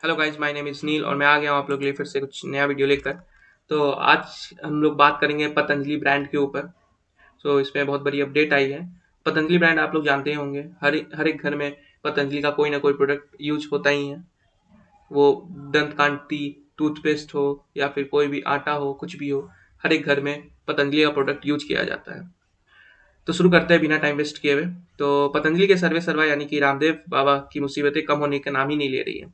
Hello guys, my name is Neel और मैं आ गया हूँ आप लोग के लिए फिर से कुछ नया वीडियो लेकर। तो आज हम लोग बात करेंगे पतंजलि ब्रांड के ऊपर। इसमें बहुत बड़ी अपडेट आई है। पतंजलि ब्रांड आप लोग जानते ही होंगे, हर एक घर में पतंजलि का कोई ना कोई प्रोडक्ट यूज होता ही है। वो दंत कांति टूथपेस्ट हो या फिर कोई भी आटा हो, कुछ भी हो, हर एक घर में पतंजलि का प्रोडक्ट यूज किया जाता है। तो शुरू करते हैं बिना टाइम वेस्ट किए हुए। तो पतंजलि के सर्वे सर्वा यानी कि रामदेव बाबा की मुसीबतें कम होने का नाम ही नहीं ले रही है।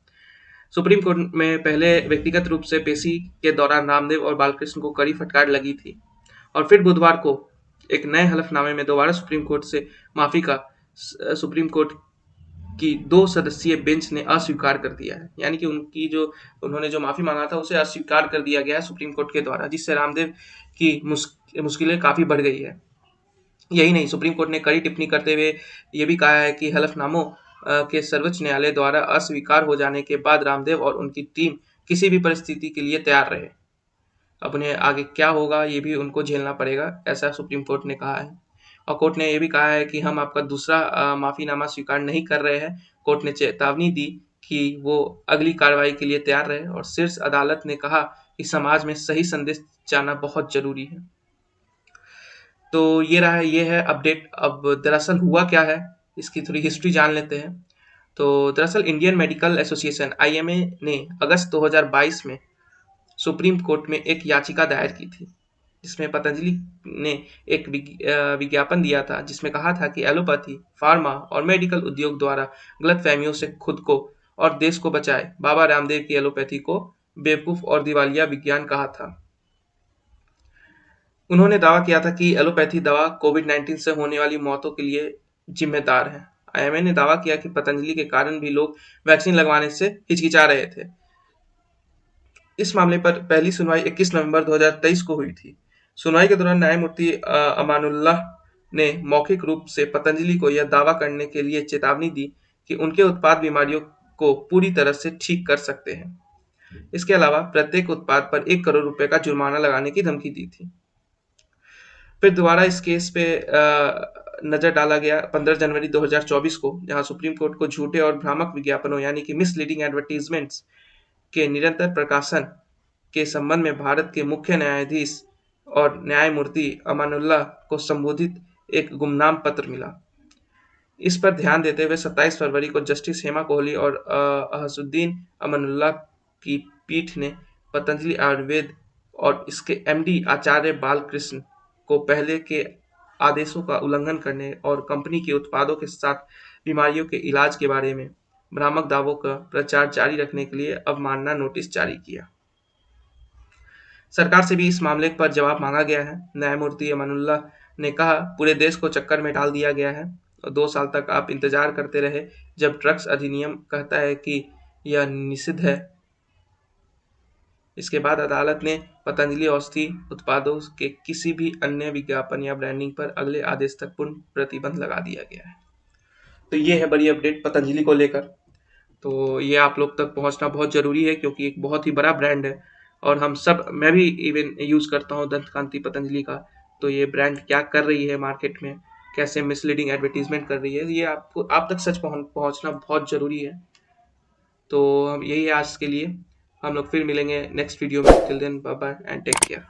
सुप्रीम कोर्ट में पहले व्यक्तिगत रूप से पेशी के दौरान रामदेव और बालकृष्ण को कड़ी फटकार लगी थी और फिर बुधवार को एक नए हलफनामे में दोबारा सुप्रीम कोर्ट से माफी का सुप्रीम कोर्ट की 2 सदस्यीय बेंच ने अस्वीकार कर दिया है। यानी कि उन्होंने जो माफी मांगा था उसे अस्वीकार कर दिया गया है सुप्रीम कोर्ट के द्वारा, जिससे रामदेव की मुश्किलें काफी बढ़ गई है। यही नहीं, सुप्रीम कोर्ट ने कड़ी टिप्पणी करते हुए ये भी कहा है कि हलफनामों के सर्वोच्च न्यायालय द्वारा अस्वीकार हो जाने के बाद रामदेव और उनकी टीम किसी भी परिस्थिति के लिए तैयार रहे। अब उन्हें आगे क्या होगा ये भी उनको झेलना पड़ेगा, ऐसा सुप्रीम कोर्ट ने कहा है। और कोर्ट ने यह भी कहा है कि हम आपका दूसरा माफीनामा स्वीकार नहीं कर रहे हैं। कोर्ट ने चेतावनी दी कि वो अगली कार्रवाई के लिए तैयार रहे और शीर्ष अदालत ने कहा कि समाज में सही संदेश जाना बहुत जरूरी है। तो ये है अपडेट। अब दरअसल हुआ क्या है, इसकी थोड़ी हिस्ट्री जान लेते हैं। तो दरअसल इंडियन मेडिकल एसोसिएशन आईएमए ने अगस्त 2022 में सुप्रीम कोर्ट में एक याचिका दायर की थी, जिसमें पतंजलि ने एक विज्ञापन दिया था जिसमें कहा था कि एलोपैथी, फार्मा और मेडिकल उद्योग द्वारा गलतफहमियों से खुद को और देश को बचाए। बाबा रामदेव की एलोपैथी को बेवकूफ और दिवालिया विज्ञान कहा था। उन्होंने दावा किया था कि एलोपैथी दवा कोविड-19 से होने वाली मौतों के लिए जिम्मेदार है। आईएमए ने दावा किया कि पतंजलि के कारण भी लोग वैक्सीन लगवाने से हिचकिचा रहे थे। इस मामले पर पहली सुनवाई 21 नवंबर 2023 को हुई थी। सुनवाई के दौरान न्यायमूर्ति अमानुल्लाह ने मौखिक रूप से पतंजलि को यह दावा करने के लिए चेतावनी दी कि उनके उत्पाद बीमारियों को पूरी तरह से ठीक कर सकते हैं। इसके अलावा प्रत्येक उत्पाद पर 1 करोड़ रुपए का जुर्माना लगाने की धमकी दी थी। फिर दोबारा इस केस पे नजर डाला गया 15 जनवरी 2024 को, जहां सुप्रीम कोर्ट को झूठे और भ्रामक विज्ञापनों यानी कि मिसलीडिंग एडवर्टीजमेंट्स के निरंतर प्रकाशन के संबंध में भारत के मुख्य न्यायाधीश और न्यायमूर्ति अमानुल्लाह को संबोधित एक गुमनाम पत्र मिला। इस पर ध्यान देते हुए 27 फरवरी को जस्टिस हेमा कोहली और अहसुद्दीन अमानुल्लाह की पीठ ने पतंजलि आयुर्वेद और इसके एमडी आचार्य बालकृष्ण को पहले के आदेशों का उल्लंघन करने और कंपनी के उत्पादों के साथ बीमारियों के इलाज के बारे में भ्रामक दावों का प्रचार जारी रखने के लिए अवमानना नोटिस जारी किया। सरकार से भी इस मामले पर जवाब मांगा गया है। न्यायमूर्ति अमानुल्लाह ने कहा, पूरे देश को चक्कर में डाल दिया गया है और 2 साल तक आप इंतजार करते रहे जब ड्रग्स अधिनियम कहता है कि यह निषिद्ध है। इसके बाद अदालत ने पतंजलि औषधि उत्पादों के किसी भी अन्य विज्ञापन या ब्रांडिंग पर अगले आदेश तक पूर्ण प्रतिबंध लगा दिया गया है। तो ये है बड़ी अपडेट पतंजलि को लेकर। तो ये आप लोग तक पहुंचना बहुत जरूरी है क्योंकि एक बहुत ही बड़ा ब्रांड है और मैं भी इवन यूज करता हूँ दंत कांति पतंजलि का। तो ये ब्रांड क्या कर रही है मार्केट में, कैसे मिसलीडिंग एडवर्टीजमेंट कर रही है, ये आप तक सच पहुंचना बहुत जरूरी है। तो हम यही है आज के लिए। हम लोग फिर मिलेंगे नेक्स्ट वीडियो में। Till then bye bye and take care.